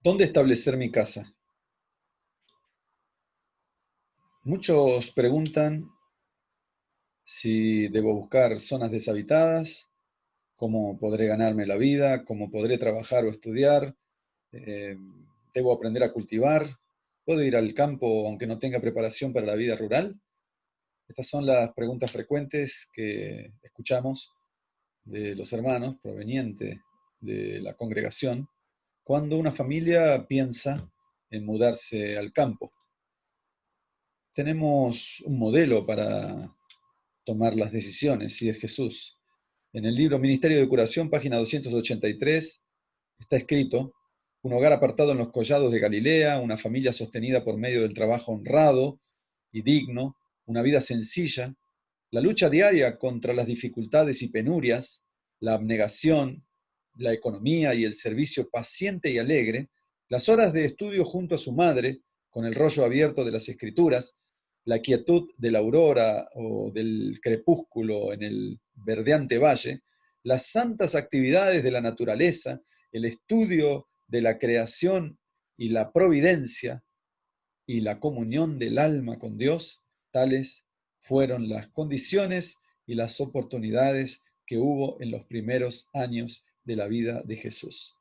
¿Dónde establecer mi casa? Muchos preguntan si debo buscar zonas deshabitadas, cómo podré ganarme la vida, cómo podré trabajar o estudiar, eh, debo aprender a cultivar, puedo ir al campo aunque no tenga preparación para la vida rural. Estas son las preguntas frecuentes que escuchamos de los hermanos provenientes de la congregación cuando una familia piensa en mudarse al campo. Tenemos un modelo para tomar las decisiones, y es Jesús. En el libro Ministerio de Curación, página 283, está escrito: un hogar apartado en los collados de Galilea, una familia sostenida por medio del trabajo honrado y digno, una vida sencilla, la lucha diaria contra las dificultades y penurias, la abnegación, la economía y el servicio paciente y alegre, las horas de estudio junto a su madre, con el rollo abierto de las escrituras, la quietud de la aurora o del crepúsculo en el verdeante valle, las santas actividades de la naturaleza, el estudio de la creación y la providencia y la comunión del alma con Dios, tales fueron las condiciones y las oportunidades que hubo en los primeros años de la vida de Jesús.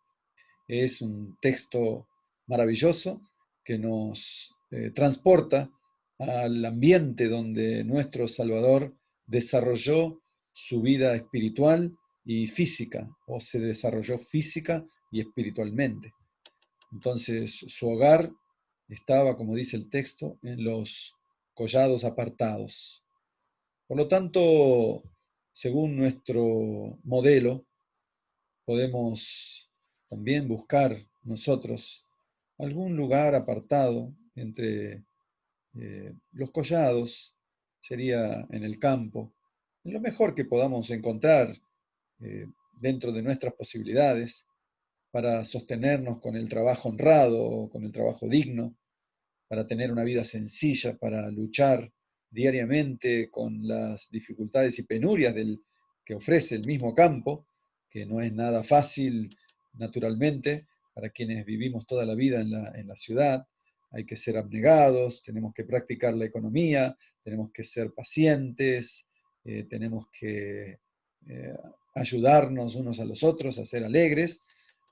Es un texto maravilloso que nos transporta al ambiente donde nuestro Salvador desarrolló su vida espiritual y física, o se desarrolló física y espiritualmente. Entonces, su hogar estaba, como dice el texto, en los collados apartados. Por lo tanto, según nuestro modelo, podemos también buscar nosotros algún lugar apartado entre los collados, sería en el campo, en lo mejor que podamos encontrar eh, dentro de nuestras posibilidades para sostenernos con el trabajo honrado, con el trabajo digno, para tener una vida sencilla, para luchar diariamente con las dificultades y penurias que ofrece el mismo campo, que no es nada fácil naturalmente para quienes vivimos toda la vida en la ciudad. Hay que ser abnegados, tenemos que practicar la economía, tenemos que ser pacientes, tenemos que eh, ayudarnos unos a los otros, a ser alegres,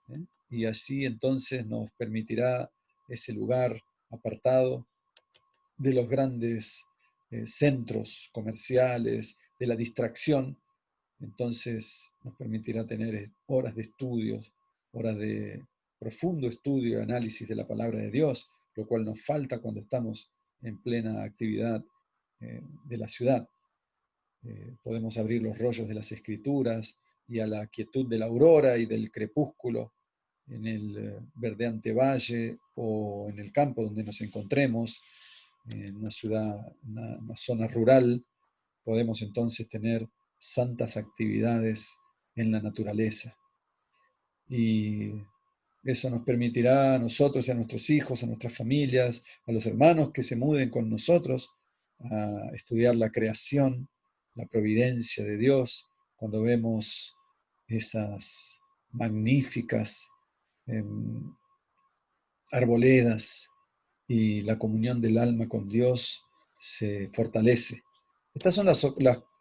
¿eh? Y así entonces nos permitirá ese lugar apartado de los grandes centros comerciales, de la distracción. Entonces nos permitirá tener horas de estudios, horas de profundo estudio y análisis de la palabra de Dios, lo cual nos falta cuando estamos en plena actividad de la ciudad. Podemos abrir los rollos de las escrituras y a la quietud de la aurora y del crepúsculo en el verdeante valle o en el campo donde nos encontremos, en una ciudad, una zona rural, podemos entonces tener santas actividades en la naturaleza. Y eso nos permitirá a nosotros y a nuestros hijos, a nuestras familias, a los hermanos que se muden con nosotros, a estudiar la creación, la providencia de Dios, cuando vemos esas magníficas eh, arboledas y la comunión del alma con Dios se fortalece. Estas son las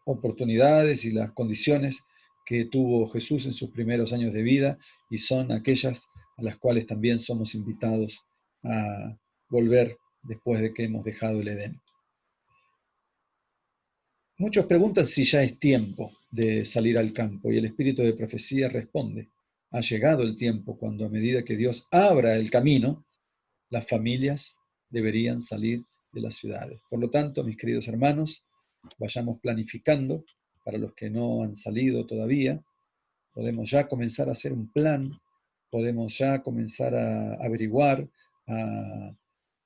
oportunidades y las condiciones que tuvo Jesús en sus primeros años de vida y son aquellas a las cuales también somos invitados a volver después de que hemos dejado el Edén. Muchos preguntan si ya es tiempo de salir al campo y el espíritu de profecía responde: ha llegado el tiempo cuando, a medida que Dios abra el camino, las familias deberían salir de las ciudades. Por lo tanto, mis queridos hermanos, vayamos planificando. Para los que no han salido todavía, podemos ya comenzar a hacer un plan, podemos ya comenzar a averiguar, a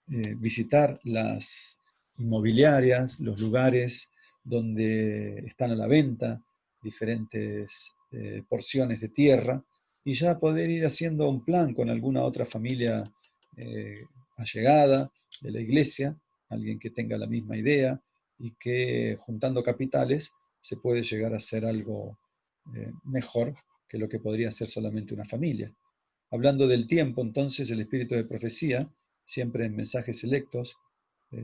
visitar las inmobiliarias, los lugares donde están a la venta diferentes porciones de tierra, y ya poder ir haciendo un plan con alguna otra familia eh, allegada de la iglesia, alguien que tenga la misma idea, y que juntando capitales se puede llegar a hacer algo mejor que lo que podría ser solamente una familia. hablando del tiempo, entonces el espíritu de profecía, siempre en Mensajes Selectos,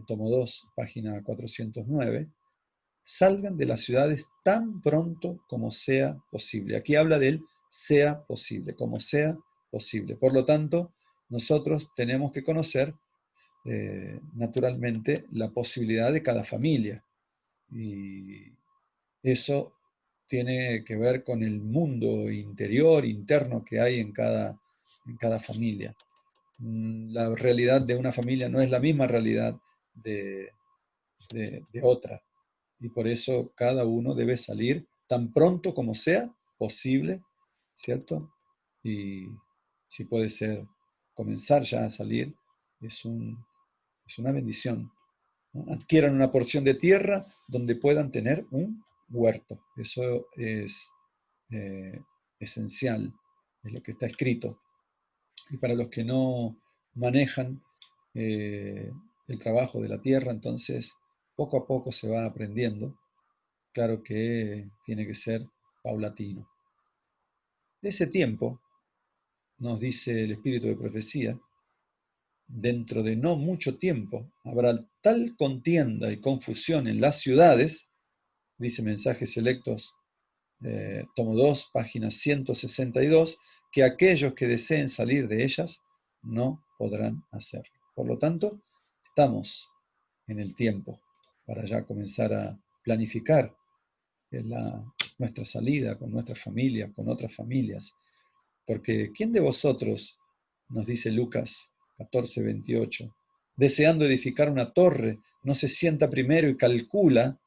tomo 2, página 409, salgan de las ciudades tan pronto como sea posible. Aquí habla del sea posible, como sea posible. Por lo tanto, nosotros tenemos que conocer naturalmente la posibilidad de cada familia. Y eso tiene que ver con el mundo interior, interno que hay en cada familia. La realidad de una familia no es la misma realidad de, de otra. Y por eso cada uno debe salir tan pronto como sea posible, ¿cierto? Y si puede ser comenzar ya a salir, es, es una bendición, ¿no? Adquieran una porción de tierra donde puedan tener un huerto. Eso es eh, esencial, es lo que está escrito. Y para los que no manejan eh, el trabajo de la tierra, entonces poco a poco se va aprendiendo. Claro que tiene que ser paulatino. De ese tiempo, nos dice el espíritu de profecía, dentro de no mucho tiempo habrá tal contienda y confusión en las ciudades, dice Mensajes Selectos, tomo 2, página 162, que aquellos que deseen salir de ellas no podrán hacerlo. Por lo tanto, estamos en el tiempo para ya comenzar a planificar nuestra salida con nuestra familia, con otras familias. Porque ¿quién de vosotros, nos dice Lucas 14:28, deseando edificar una torre, no se sienta primero y calcula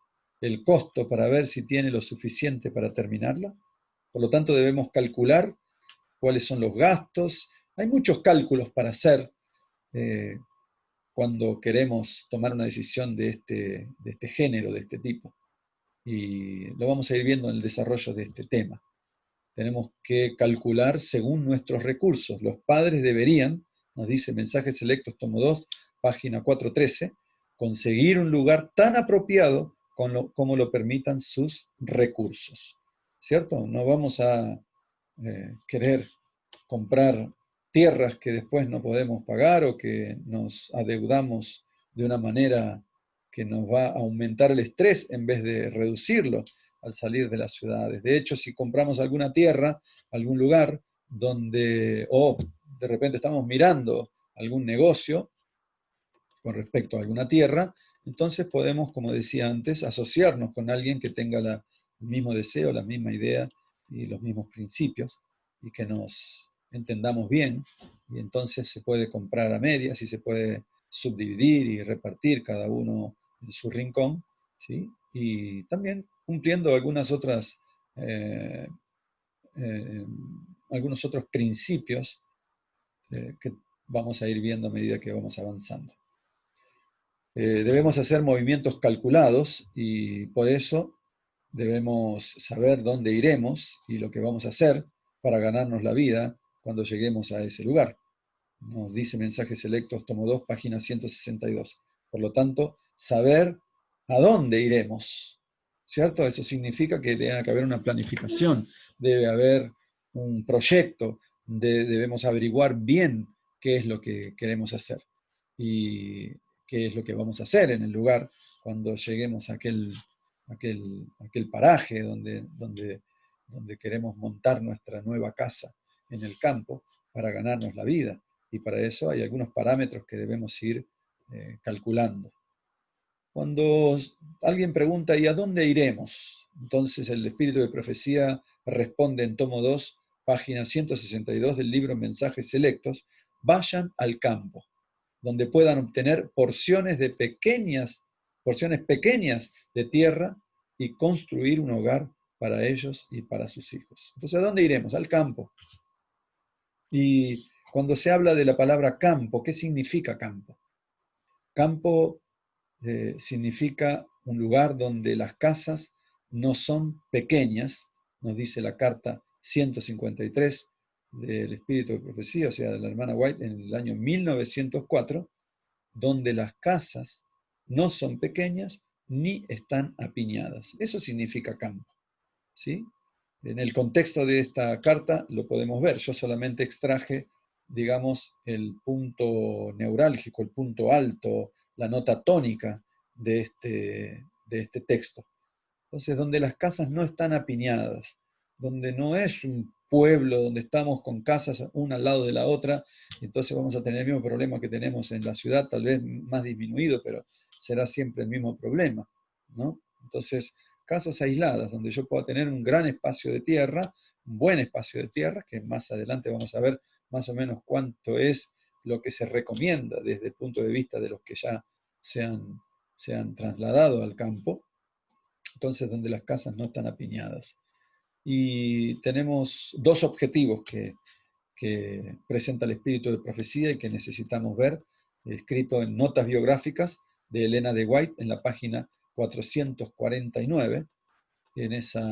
el costo para ver si tiene lo suficiente para terminarla? Por lo tanto, debemos calcular cuáles son los gastos. Hay muchos cálculos para hacer eh, cuando queremos tomar una decisión de este género, de este tipo. Y lo vamos a ir viendo en el desarrollo de este tema. Tenemos que calcular según nuestros recursos. Los padres deberían, nos dice Mensajes Selectos, tomo 2, página 413, conseguir un lugar tan apropiado como lo permitan sus recursos. ¿Cierto? No vamos a querer comprar tierras que después no podemos pagar o que nos adeudamos de una manera que nos va a aumentar el estrés en vez de reducirlo al salir de las ciudades. De hecho, si compramos alguna tierra, algún lugar donde, o de repente estamos mirando algún negocio con respecto a alguna tierra, entonces podemos, como decía antes, asociarnos con alguien que tenga el mismo deseo, la misma idea y los mismos principios y que nos entendamos bien. Y entonces se puede comprar a medias y se puede subdividir y repartir cada uno en su rincón, ¿sí? Y también cumpliendo eh, eh, algunos otros principios que vamos a ir viendo a medida que vamos avanzando. Debemos hacer movimientos calculados y por eso debemos saber dónde iremos y lo que vamos a hacer para ganarnos la vida cuando lleguemos a ese lugar. Nos dice Mensajes Selectos, tomo 2, página 162. Por lo tanto, saber a dónde iremos, ¿cierto? Eso significa que debe haber una planificación, debe haber un proyecto, debemos averiguar bien qué es lo que queremos hacer y qué es lo que vamos a hacer en el lugar cuando lleguemos a aquel paraje donde queremos montar nuestra nueva casa en el campo para ganarnos la vida. Y para eso hay algunos parámetros que debemos ir calculando. Cuando alguien pregunta, ¿y a dónde iremos? Entonces el espíritu de profecía responde en tomo 2, página 162 del libro Mensajes Selectos, vayan al campo, donde puedan obtener porciones pequeñas de tierra y construir un hogar para ellos y para sus hijos. Entonces, ¿a dónde iremos? Al campo. Y cuando se habla de la palabra campo, ¿qué significa campo? Campo significa un lugar donde las casas no son pequeñas, nos dice la carta 153 del Espíritu de Profecía, o sea, de la hermana White, en el año 1904, donde las casas no son pequeñas ni están apiñadas. Eso significa campo, ¿sí? En el contexto de esta carta lo podemos ver. Yo solamente extraje, digamos, el punto neurálgico, el punto alto, la nota tónica de este texto. Entonces, donde las casas no están apiñadas, donde no es un pueblo donde estamos con casas una al lado de la otra, entonces vamos a tener el mismo problema que tenemos en la ciudad, tal vez más disminuido, pero será siempre el mismo problema, ¿no? Entonces, casas aisladas, donde yo pueda tener un gran espacio de tierra, un buen espacio de tierra, que más adelante vamos a ver más o menos cuánto es lo que se recomienda desde el punto de vista de los que ya se han trasladado al campo, entonces donde las casas no están apiñadas. Y tenemos dos objetivos que presenta el espíritu de profecía y que necesitamos ver, escrito en notas biográficas de Elena de White en la página 449. En esas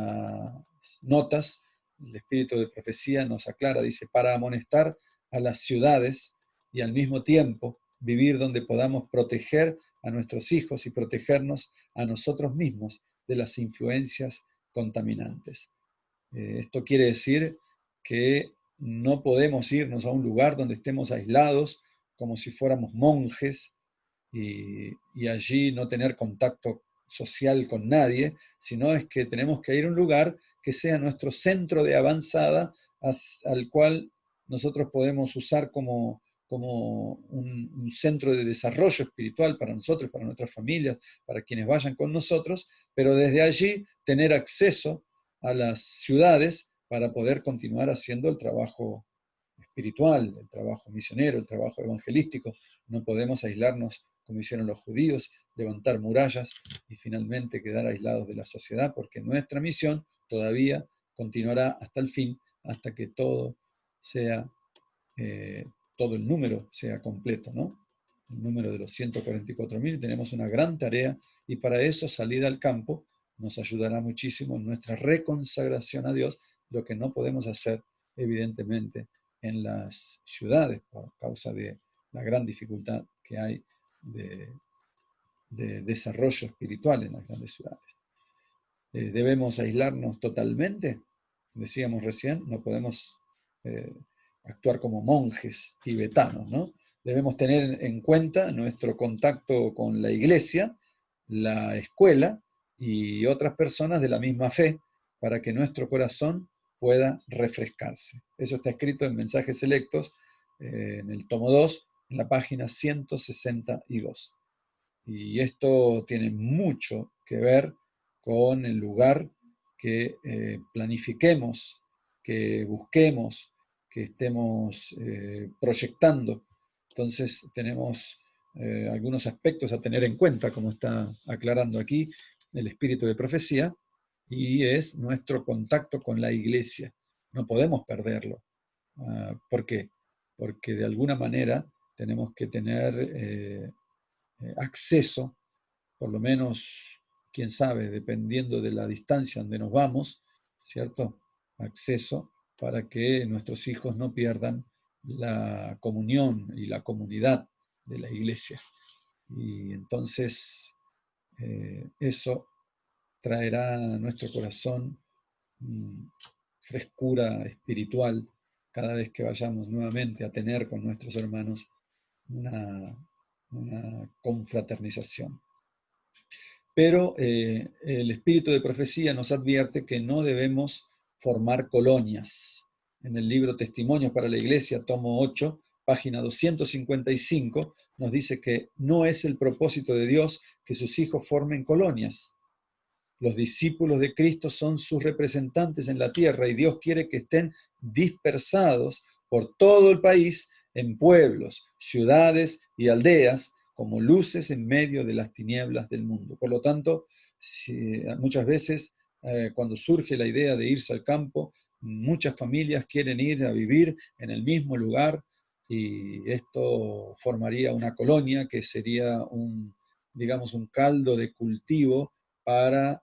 notas, el espíritu de profecía nos aclara, dice, para amonestar a las ciudades y al mismo tiempo vivir donde podamos proteger a nuestros hijos y protegernos a nosotros mismos de las influencias contaminantes. Esto quiere decir que no podemos irnos a un lugar donde estemos aislados como si fuéramos monjes y allí no tener contacto social con nadie, sino es que tenemos que ir a un lugar que sea nuestro centro de avanzada al cual nosotros podemos usar como un centro de desarrollo espiritual para nosotros, para nuestras familias, para quienes vayan con nosotros, pero desde allí tener acceso a las ciudades para poder continuar haciendo el trabajo espiritual, el trabajo misionero, el trabajo evangelístico. No podemos aislarnos como hicieron los judíos, levantar murallas y finalmente quedar aislados de la sociedad, porque nuestra misión todavía continuará hasta el fin, hasta que todo sea, eh, todo el número sea completo, ¿no? El número de los 144.000, tenemos una gran tarea y para eso salida al campo nos ayudará muchísimo en nuestra reconsagración a Dios, lo que no podemos hacer evidentemente en las ciudades por causa de la gran dificultad que hay de, de desarrollo espiritual en las grandes ciudades. ¿Debemos aislarnos totalmente? Decíamos recién, no podemos eh, actuar como monjes tibetanos, ¿no? Debemos tener en cuenta nuestro contacto con la iglesia, la escuela y otras personas de la misma fe para que nuestro corazón pueda refrescarse. Eso está escrito en Mensajes Selectos, en el tomo 2, en la página 162. Y esto tiene mucho que ver con el lugar que planifiquemos, que busquemos, que estemos proyectando. Entonces tenemos algunos aspectos a tener en cuenta, como está aclarando aquí el espíritu de profecía, y es nuestro contacto con la iglesia. No podemos perderlo. ¿Por qué? Porque de alguna manera tenemos que tener acceso, por lo menos, quién sabe, dependiendo de la distancia donde nos vamos, ¿cierto? Acceso para que nuestros hijos no pierdan la comunión y la comunidad de la iglesia. Y entonces eso traerá a nuestro corazón frescura espiritual cada vez que vayamos nuevamente a tener con nuestros hermanos una confraternización. Pero el espíritu de profecía nos advierte que no debemos formar colonias. En el libro Testimonios para la Iglesia, tomo 8, página 255, nos dice que no es el propósito de Dios que sus hijos formen colonias. Los discípulos de Cristo son sus representantes en la tierra y Dios quiere que estén dispersados por todo el país en pueblos, ciudades y aldeas como luces en medio de las tinieblas del mundo. Por lo tanto, muchas veces cuando surge la idea de irse al campo, muchas familias quieren ir a vivir en el mismo lugar y esto formaría una colonia que sería digamos, un caldo de cultivo para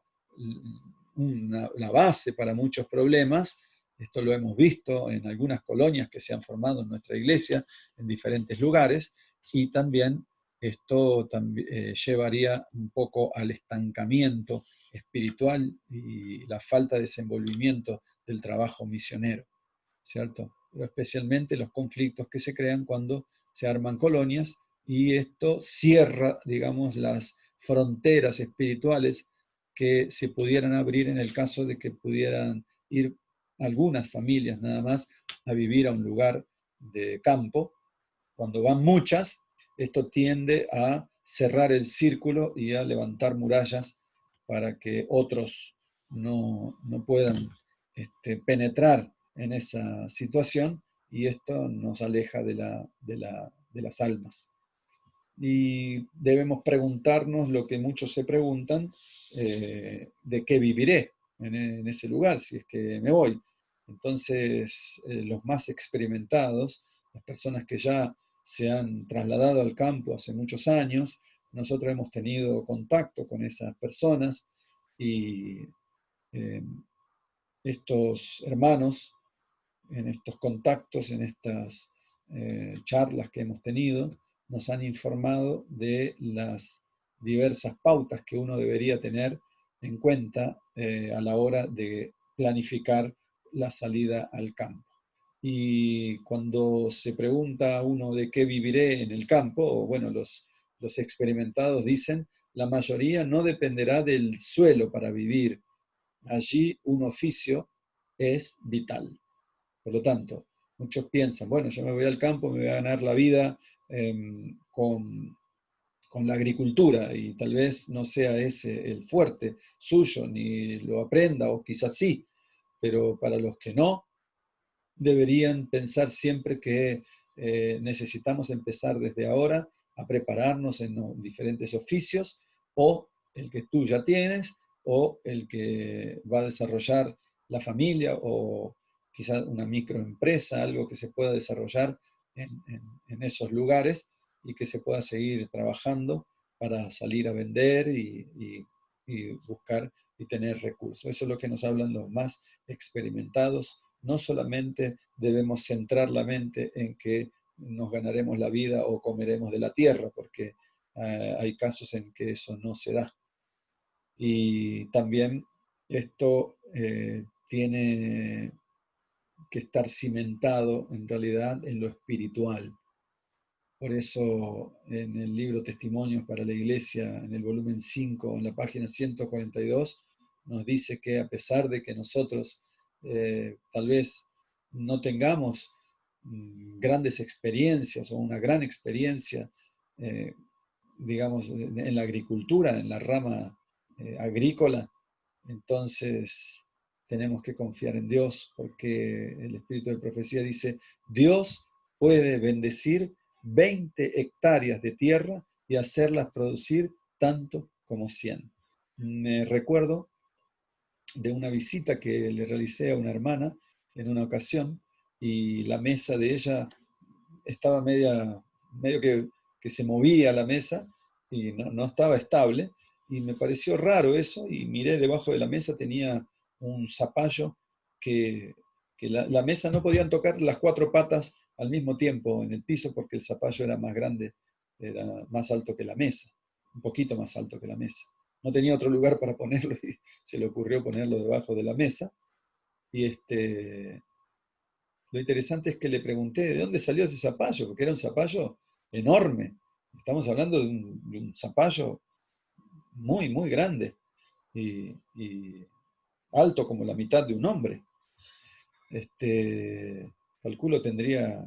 una base para muchos problemas. Esto lo hemos visto en algunas colonias que se han formado en nuestra iglesia, en diferentes lugares, y también esto llevaría un poco al estancamiento espiritual y la falta de desenvolvimiento del trabajo misionero, ¿cierto? Pero especialmente los conflictos que se crean cuando se arman colonias y esto cierra, digamos, las fronteras espirituales que se pudieran abrir en el caso de que pudieran ir algunas familias nada más a vivir a un lugar de campo. Cuando van muchas, esto tiende a cerrar el círculo y a levantar murallas para que otros no puedan penetrar en esa situación y esto nos aleja de las almas. Y debemos preguntarnos lo que muchos se preguntan, de qué viviré en ese lugar si es que me voy. Entonces, los más experimentados, las personas que ya se han trasladado al campo hace muchos años, nosotros hemos tenido contacto con esas personas y eh, estos hermanos, en estos contactos, en estas charlas que hemos tenido, nos han informado de las diversas pautas que uno debería tener en cuenta a la hora de planificar la salida al campo. Y cuando se pregunta a uno de qué viviré en el campo, bueno, los experimentados dicen, la mayoría no dependerá del suelo para vivir. Allí un oficio es vital. Por lo tanto, muchos piensan, bueno, yo me voy al campo, me voy a ganar la vida eh, con, con la agricultura y tal vez no sea ese el fuerte suyo, ni lo aprenda, o quizás sí, pero para los que no, deberían pensar siempre que necesitamos empezar desde ahora a prepararnos en los diferentes oficios, o el que tú ya tienes, o el que va a desarrollar la familia, o quizás una microempresa, algo que se pueda desarrollar en esos lugares y que se pueda seguir trabajando para salir a vender y buscar y tener recursos. Eso es lo que nos hablan los más experimentados. No solamente debemos centrar la mente en que nos ganaremos la vida o comeremos de la tierra, porque hay casos en que eso no se da. Y también esto tiene que estar cimentado en realidad en lo espiritual. Por eso en el libro Testimonios para la Iglesia, en el volumen 5, en la página 142, nos dice que a pesar de que nosotros tal vez no tengamos grandes experiencias o una gran experiencia, eh, digamos, en la agricultura, en la rama agrícola, entonces tenemos que confiar en Dios, porque el Espíritu de Profecía dice, Dios puede bendecir 20 hectáreas de tierra y hacerlas producir tanto como 100. Me recuerdo de una visita que le realicé a una hermana en una ocasión y la mesa de ella estaba medio que se movía la mesa y no estaba estable y me pareció raro eso y miré debajo de la mesa, tenía un zapallo que la mesa no podían tocar las cuatro patas al mismo tiempo en el piso porque el zapallo era más grande, era más alto que la mesa, un poquito más alto que la mesa. No tenía otro lugar para ponerlo y se le ocurrió ponerlo debajo de la mesa. Y lo interesante es que le pregunté de dónde salió ese zapallo, porque era un zapallo enorme. Estamos hablando de un zapallo muy, muy grande y alto como la mitad de un hombre. Calculo tendría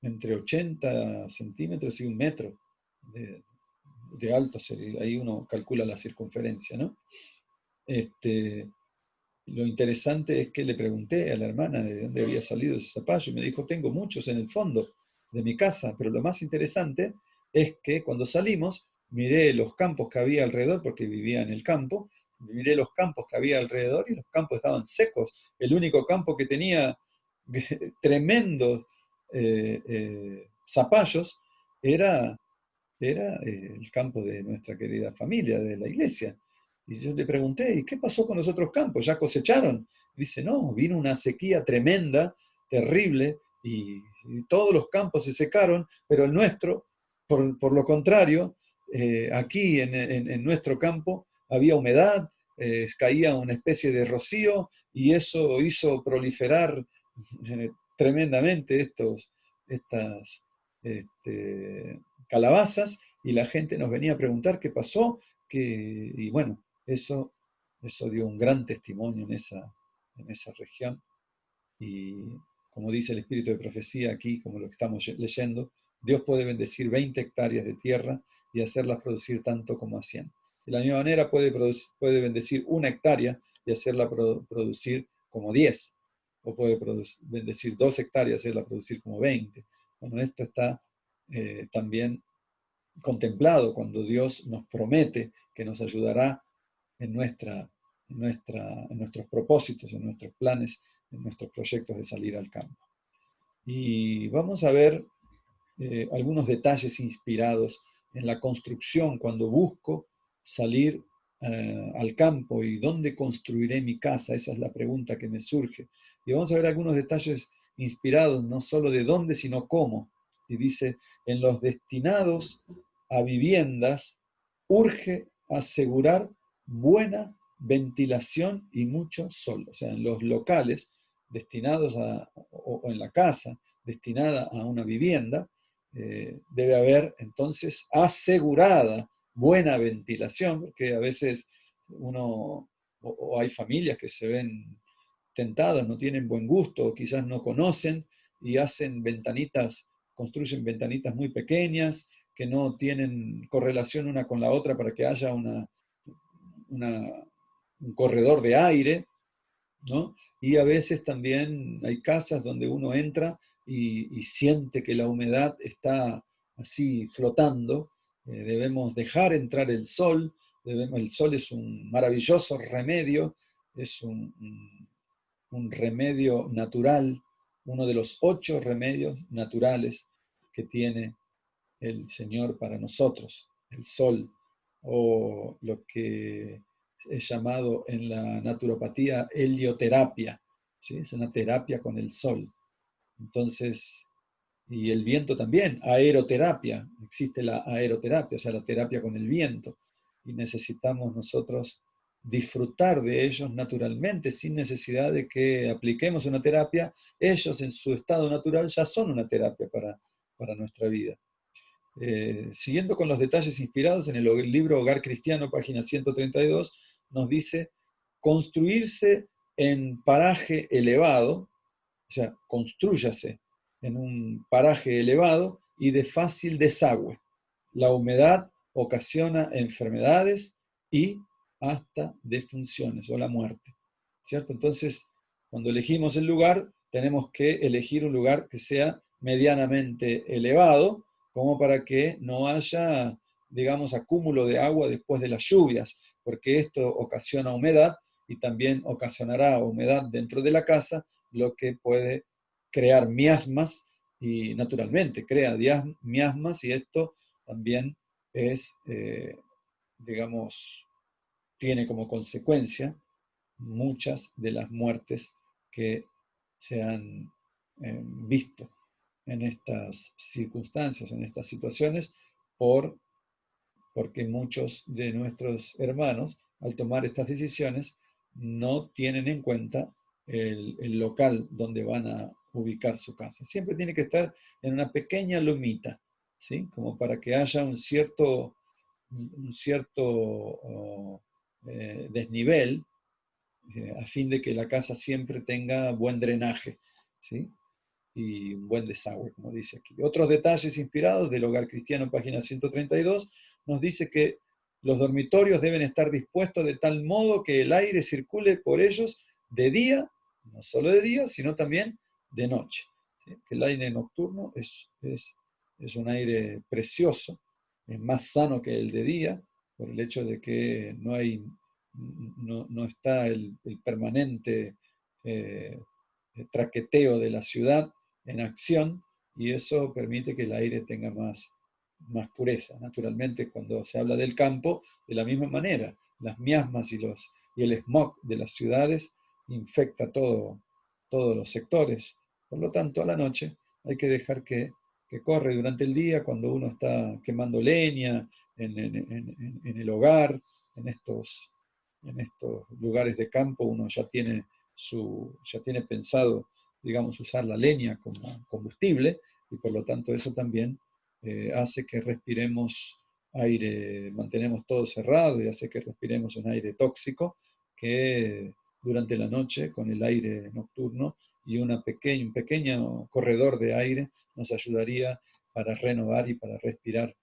entre 80 centímetros y un metro de alto. Ahí uno calcula la circunferencia, ¿no? Lo interesante es que le pregunté a la hermana de dónde había salido ese zapallo y me dijo, tengo muchos en el fondo de mi casa, pero lo más interesante es que cuando salimos miré los campos que había alrededor, porque vivía en el campo, miré los campos que había alrededor y los campos estaban secos. El único campo que tenía tremendos zapallos era el campo de nuestra querida familia, de la iglesia. Y yo le pregunté, ¿y qué pasó con los otros campos? ¿Ya cosecharon? Dice, no, vino una sequía tremenda, terrible, y todos los campos se secaron, pero el nuestro, por lo contrario, aquí en nuestro campo había humedad, caía una especie de rocío y eso hizo proliferar tremendamente estas calabazas, y la gente nos venía a preguntar qué pasó, y bueno, eso dio un gran testimonio en esa región. Y como dice el espíritu de profecía aquí, como lo que estamos leyendo, Dios puede bendecir 20 hectáreas de tierra y hacerlas producir tanto como a 100. De la misma manera puede bendecir 1 hectárea y hacerla producir como 10. O puede bendecir 2 hectáreas y hacerla producir como 20. Bueno, esto está también contemplado cuando Dios nos promete que nos ayudará en, en nuestros propósitos, en nuestros planes, en nuestros proyectos de salir al campo. Y vamos a ver algunos detalles inspirados en la construcción cuando busco salir al campo y dónde construiré mi casa. Esa es la pregunta que me surge. Y vamos a ver algunos detalles inspirados no solo de dónde, sino cómo. Y dice, en los destinados a viviendas, urge asegurar buena ventilación y mucho sol. O sea, en los locales destinados o en la casa destinada a una vivienda, debe haber entonces asegurada buena ventilación, porque a veces o hay familias que se ven tentadas, no tienen buen gusto, o quizás no conocen y hacen ventanitas, construyen ventanitas muy pequeñas que no tienen correlación una con la otra para que haya un corredor de aire, ¿no? Y a veces también hay casas donde uno entra y siente que la humedad está así flotando. Debemos dejar entrar el sol. El sol es un maravilloso remedio, es un remedio natural, uno de los 8 remedios naturales que tiene el Señor para nosotros, el sol, o lo que es llamado en la naturopatía helioterapia, ¿sí? Es una terapia con el sol. Entonces, y el viento también, aeroterapia, existe la aeroterapia, o sea, la terapia con el viento, y necesitamos nosotros disfrutar de ellos naturalmente, sin necesidad de que apliquemos una terapia. Ellos en su estado natural ya son una terapia para nuestra vida. Siguiendo con los detalles inspirados en el libro Hogar Cristiano, página 132, nos dice, construirse en paraje elevado, o sea, constrúyase en un paraje elevado y de fácil desagüe. La humedad ocasiona enfermedades y hasta defunciones o la muerte, ¿cierto? Entonces, cuando elegimos el lugar, tenemos que elegir un lugar que sea medianamente elevado, como para que no haya, digamos, acúmulo de agua después de las lluvias, porque esto ocasiona humedad y también ocasionará humedad dentro de la casa, lo que puede crear miasmas y naturalmente crea miasmas, y esto también es, digamos, tiene como consecuencia muchas de las muertes que se han visto en estas circunstancias, en estas situaciones, porque muchos de nuestros hermanos, al tomar estas decisiones, no tienen en cuenta el local donde van a ubicar su casa. Siempre tiene que estar en una pequeña lomita, ¿sí? Como para que haya un cierto desnivel, a fin de que la casa siempre tenga buen drenaje, ¿sí? Y un buen desagüe, como dice aquí. Otros detalles inspirados del Hogar Cristiano, página 132, nos dice que los dormitorios deben estar dispuestos de tal modo que el aire circule por ellos de día, no solo de día, sino también de noche. ¿Sí? El aire nocturno es un aire precioso, es más sano que el de día, por el hecho de que no está el permanente traqueteo de la ciudad en acción, y eso permite que el aire tenga más pureza. Naturalmente, cuando se habla del campo, de la misma manera, las miasmas y el smog de las ciudades infecta todos los sectores. Por lo tanto, a la noche hay que dejar que corre. Durante el día, cuando uno está quemando leña en el hogar, en estos en estos lugares de campo uno ya tiene pensado, digamos, usar la leña como combustible, y por lo tanto eso también hace que respiremos aire, mantenemos todo cerrado y hace que respiremos un aire tóxico que durante la noche con el aire nocturno y un pequeño corredor de aire nos ayudaría para renovar y para respirar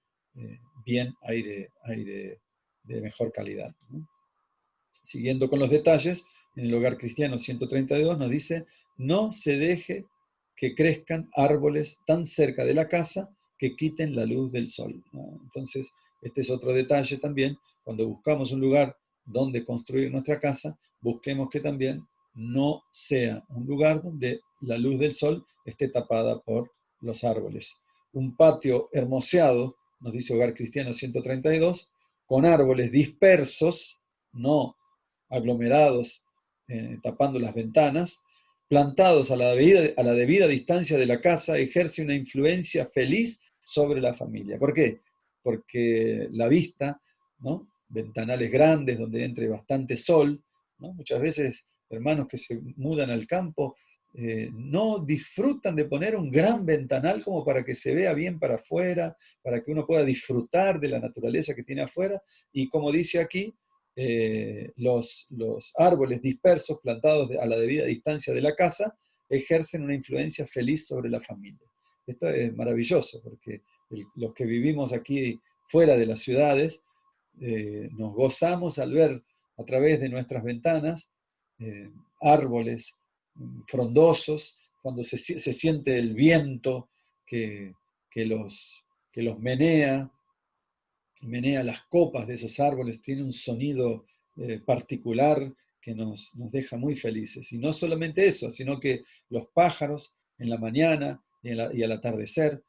bien aire de mejor calidad, ¿no? Siguiendo con los detalles, en el Hogar Cristiano 132 nos dice, no se deje que crezcan árboles tan cerca de la casa que quiten la luz del sol, ¿no? Entonces, este es otro detalle también, cuando buscamos un lugar donde construir nuestra casa, busquemos que también no sea un lugar donde la luz del sol esté tapada por los árboles. Un patio hermoseado, nos dice Hogar Cristiano 132, con árboles dispersos, no aglomerados, tapando las ventanas, plantados a la debida distancia de la casa, ejerce una influencia feliz sobre la familia. ¿Por qué? Porque la vista, ¿no? Ventanales grandes donde entre bastante sol, ¿no? Muchas veces hermanos que se mudan al campo no disfrutan de poner un gran ventanal como para que se vea bien para afuera, para que uno pueda disfrutar de la naturaleza que tiene afuera, y como dice aquí, los árboles dispersos plantados a la debida distancia de la casa ejercen una influencia feliz sobre la familia. Esto es maravilloso porque los que vivimos aquí fuera de las ciudades nos gozamos al ver a través de nuestras ventanas árboles frondosos, cuando se siente el viento que, que, los, que los menea las copas de esos árboles, tiene un sonido particular que nos deja muy felices. Y no solamente eso, sino que los pájaros en la mañana y al atardecer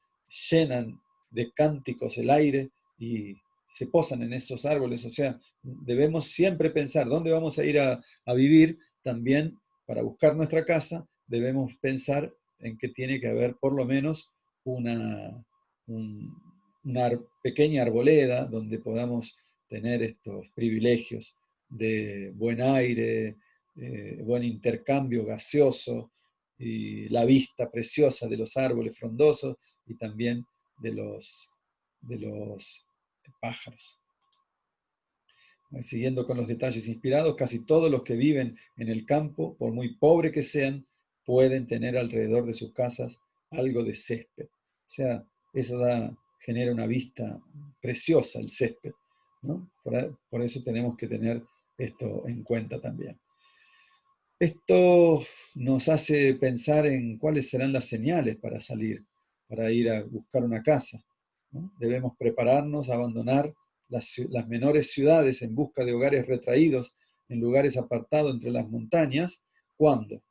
llenan de cánticos el aire y se posan en esos árboles. O sea, debemos siempre pensar dónde vamos a ir a vivir. También para buscar nuestra casa debemos pensar en que tiene que haber por lo menos un, una pequeña arboleda donde podamos tener estos privilegios de buen aire, buen intercambio gaseoso y la vista preciosa de los árboles frondosos y también de los pájaros. Siguiendo con los detalles inspirados, casi todos los que viven en el campo, por muy pobre que sean, pueden tener alrededor de sus casas algo de césped. O sea, eso genera una vista preciosa, el césped, ¿no? Por eso tenemos que tener esto en cuenta también. Esto nos hace pensar en cuáles serán las señales para salir, para ir a buscar una casa, ¿no? Debemos prepararnos a abandonar las menores ciudades en busca de hogares retraídos en lugares apartados entre las montañas. ¿Cuándo?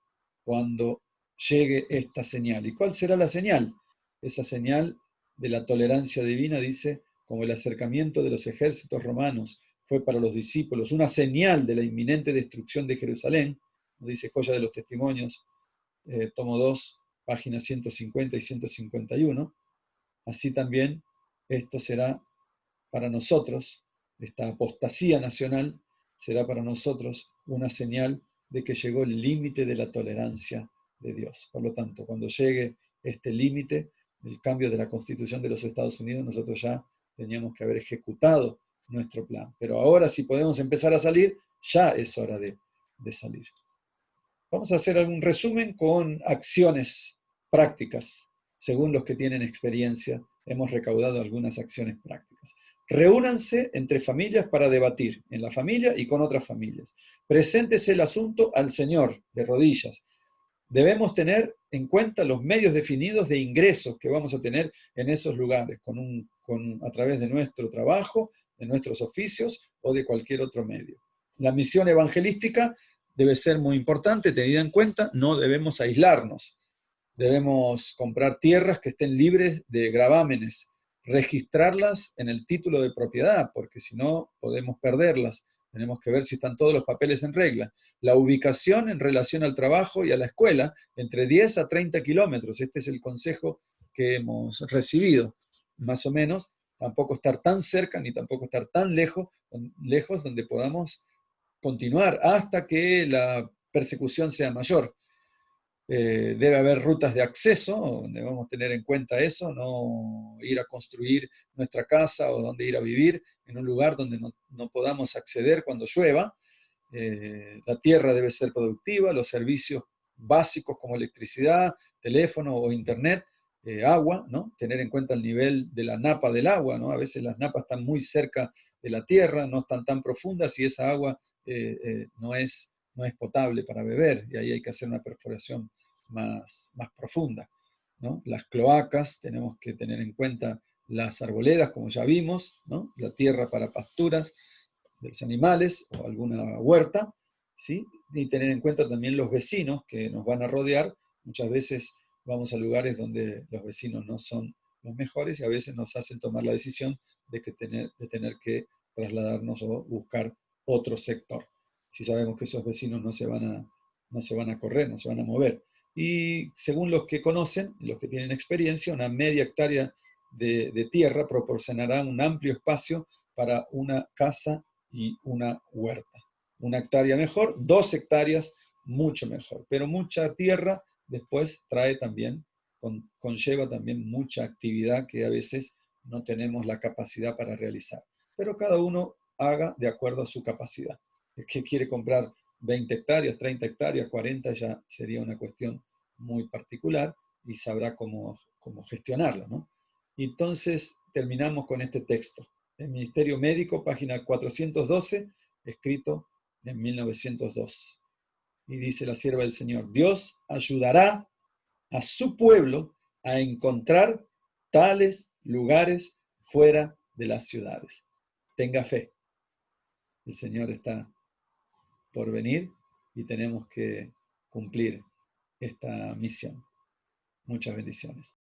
Cuando llegue esta señal. ¿Y cuál será la señal? Esa señal de la tolerancia divina dice, como el acercamiento de los ejércitos romanos fue para los discípulos una señal de la inminente destrucción de Jerusalén, dice Joya de los Testimonios, tomo 2, páginas 150 y 151, así también esto será para nosotros, esta apostasía nacional será para nosotros una señal de que llegó el límite de la tolerancia de Dios. Por lo tanto, cuando llegue este límite, el cambio de la Constitución de los Estados Unidos, nosotros ya teníamos que haber ejecutado nuestro plan. Pero ahora, si podemos empezar a salir, ya es hora de salir. Vamos a hacer algún resumen con acciones prácticas. Según los que tienen experiencia, hemos recaudado algunas acciones prácticas. Reúnanse entre familias para debatir, en la familia y con otras familias. Preséntese el asunto al Señor de rodillas. Debemos tener en cuenta los medios definidos de ingresos que vamos a tener en esos lugares, a través de nuestro trabajo, de nuestros oficios o de cualquier otro medio. La misión evangelística debe ser muy importante, tenida en cuenta, no debemos aislarnos. Debemos comprar tierras que estén libres de gravámenes, registrarlas en el título de propiedad, porque si no podemos perderlas. Tenemos que ver si están todos los papeles en regla. La ubicación en relación al trabajo y a la escuela, entre 10 a 30 kilómetros. Este es el consejo que hemos recibido, más o menos. Tampoco estar tan cerca ni tampoco estar tan lejos donde podamos continuar hasta que la persecución sea mayor. Debe haber rutas de acceso, debemos tener en cuenta eso, no ir a construir nuestra casa o donde ir a vivir en un lugar donde no podamos acceder cuando llueva. La tierra debe ser productiva, los servicios básicos como electricidad, teléfono o internet, agua, ¿no? Tener en cuenta el nivel de la napa del agua, ¿no? A veces las napas están muy cerca de la tierra, no están tan profundas y esa agua no es potable para beber y ahí hay que hacer una perforación más profunda, ¿no? Las cloacas, tenemos que tener en cuenta las arboledas, como ya vimos, ¿no? La tierra para pasturas de los animales o alguna huerta, ¿sí? Y tener en cuenta también los vecinos que nos van a rodear. Muchas veces vamos a lugares donde los vecinos no son los mejores y a veces nos hacen tomar la decisión de tener que trasladarnos o buscar otro sector. Si sabemos que esos vecinos no se van a correr, no se van a mover. Y según los que conocen, los que tienen experiencia, una media hectárea de tierra proporcionará un amplio espacio para una casa y una huerta. Una hectárea mejor, 2 hectáreas mucho mejor. Pero mucha tierra después trae también, conlleva también mucha actividad que a veces no tenemos la capacidad para realizar. Pero cada uno haga de acuerdo a su capacidad. El que quiere comprar 20 hectáreas, 30 hectáreas, 40, ya sería una cuestión muy particular y sabrá cómo gestionarla, ¿no? Y entonces terminamos con este texto. El Ministerio Médico, página 412, escrito en 1902. Y dice la sierva del Señor, Dios ayudará a su pueblo a encontrar tales lugares fuera de las ciudades. Tenga fe. El Señor está por venir y tenemos que cumplir esta misión. Muchas bendiciones.